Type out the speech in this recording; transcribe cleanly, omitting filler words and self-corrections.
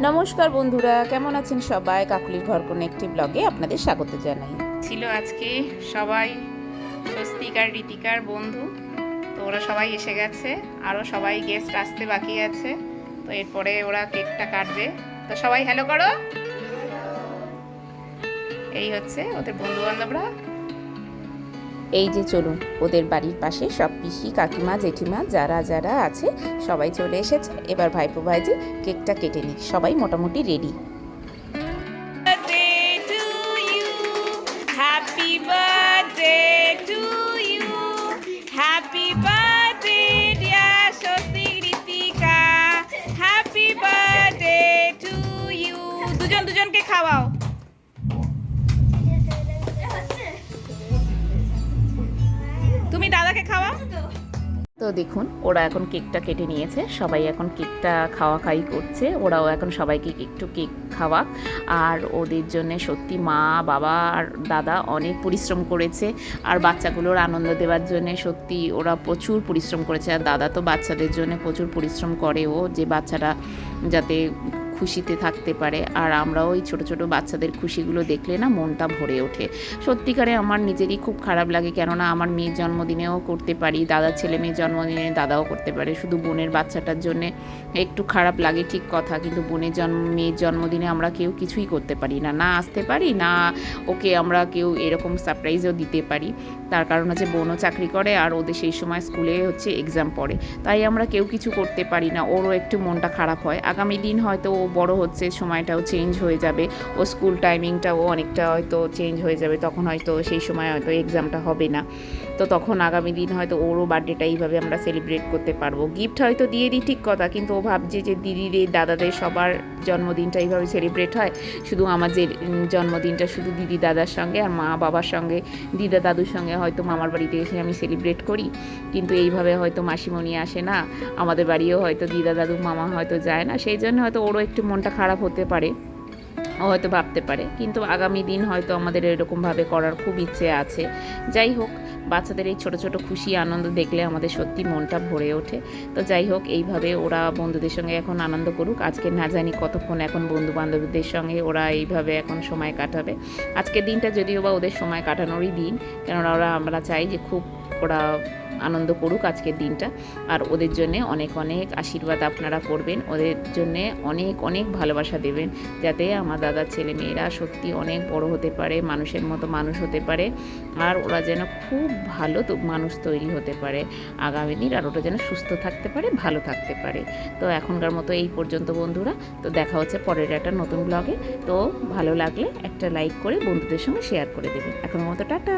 নমস্কার বন্ধুরা, কেমন আছেন সবাই? কাকুলির ঘর কোনো একটি ব্লগে আপনাদের স্বাগত জানাই। ছিল আজকে সবাই স্বস্তিক আর রীতিকার বন্ধু, তো ওরা সবাই এসে গেছে, আরও সবাই গেস্ট আসতে বাকি আছে। তো এরপরে ওরা কেকটা কাটবে। তো সবাই হ্যালো করো। এই হচ্ছে ওদের বন্ধু বান্ধবরা। এই যে চলুন, ওদের বাড়ির পাশে সব পিসি কাকিমা জেঠিমা যারা যারা আছে সবাই চলে এসেছে। এবার ভাইপো ভাইজি কেকটা কেটে নিই, সবাই মোটামুটি ready. Happy birthday to you, happy birthday dear Swastik Ritika, happy birthday to you. দুজনকে খাওয়াও। তুমি দাদাকে খাওয়াও। তো দেখুন, ওরা এখন কেকটা কেটে নিয়েছে, সবাই এখন কেকটা খাওয়া খাই করছে। ওরাও এখন সবাইকে একটু কেক খাওয়া। আর ওদের জন্য সত্যি মা বাবা আর দাদা অনেক পরিশ্রম করেছে, আর বাচ্চাগুলোর আনন্দ দেওয়ার জন্য সত্যি ওরা প্রচুর পরিশ্রম করেছে। আর দাদা তো বাচ্চাদের জন্য প্রচুর পরিশ্রম করেও, যে বাচ্চারা যাতে খুশিতে থাকতে পারে। আর আমরাও ওই ছোটো ছোটো বাচ্চাদের খুশিগুলো দেখলে না মনটা ভরে ওঠে। সত্যিকারে আমার নিজেরই খুব খারাপ লাগে, কেননা আমার মেয়ের জন্মদিনেও করতে পারি, দাদার ছেলে মেয়ের জন্মদিনে দাদাও করতে পারে, শুধু বোনের বাচ্চাটার জন্যে একটু খারাপ লাগে ঠিক কথা। কিন্তু মেয়ের জন্মদিনে আমরা কেউ কিছুই করতে পারি না, না আসতে পারি না, ওকে আমরা কেউ এরকম সারপ্রাইজও দিতে পারি। তার কারণ হচ্ছে বোনও চাকরি করে আর ওদের সেই সময় স্কুলে হচ্ছে এক্সাম পড়ে, তাই আমরা কেউ কিছু করতে পারি না। ওরও একটু মনটা খারাপ হয়। আগামী দিন হয়তো ও বড় হচ্ছে, সময়টাও চেঞ্জ হয়ে যাবে, ও স্কুল টাইমিংটাও অনেকটা হয়তো চেঞ্জ হয়ে যাবে, তখন হয়তো সেই সময় হয়তো এক্সামটা হবে না। তো তখন আগামী দিন হয়তো ওরও বার্থডেটা এইভাবে আমরা সেলিব্রেট করতে পারবো। গিফট হয়তো দিয়ে দিই ঠিক কথা, কিন্তু ও ভাবছে যে দিদিদের দাদাদের সবার জন্মদিনটা এইভাবে সেলিব্রেট হয়, শুধু আমার যে জন্মদিনটা শুধু দিদি দাদার সঙ্গে আর মা বাবার সঙ্গে, দিদা দাদুর সঙ্গে হয়তো মামার বাড়িতে এসে আমি সেলিব্রেট করি, কিন্তু এইভাবে হয়তো মাসিমণি আসে না, আমাদের বাড়িও হয়তো দিদা দাদু মামা হয়তো যায় না, সেই জন্য হয়তো ওরও একটু মনটা খারাপ হতে পারে, ও হয়তো ভাবতে পারে। কিন্তু আগামী দিন হয়তো আমাদের এরকমভাবে করার খুব ইচ্ছে আছে। যাই হোক, বাচ্চাদের এই ছোটো ছোটো খুশি আনন্দ দেখলে আমাদের সত্যি মনটা ভরে ওঠে। তো যাই হোক, এইভাবে ওরা বন্ধুদের সঙ্গে এখন আনন্দ করুক। আজকে না জানি কতক্ষণ এখন বন্ধু বান্ধবদের সঙ্গে ওরা এইভাবে এখন সময় কাটাবে। আজকের দিনটা যদিও বা ওদের সময় কাটানোরই দিন, কেননা আমরা চাই যে খুব ওরা আনন্দ করুক আজকের দিনটা। আর ওদের জন্যে অনেক অনেক আশীর্বাদ আপনারা করবেন, ওদের জন্যে অনেক অনেক ভালোবাসা দেবেন, যাতে আমার দাদার ছেলে মেয়েরা সত্যি অনেক বড় হতে পারে, মানুষের মতো মানুষ হতে পারে, আর ওরা যেন খুব ভালো মানুষ তৈরি হতে পারে আগামী দিন, আর ওরা যেন সুস্থ থাকতে পারে, ভালো থাকতে পারে। তো এখনকার মতো এই পর্যন্ত বন্ধুরা। তো দেখা হচ্ছে পরের একটা নতুন ব্লগে। তো ভালো লাগলে একটা লাইক করে বন্ধুদের সঙ্গে শেয়ার করে দেবেন। এখনের মতো টাটা।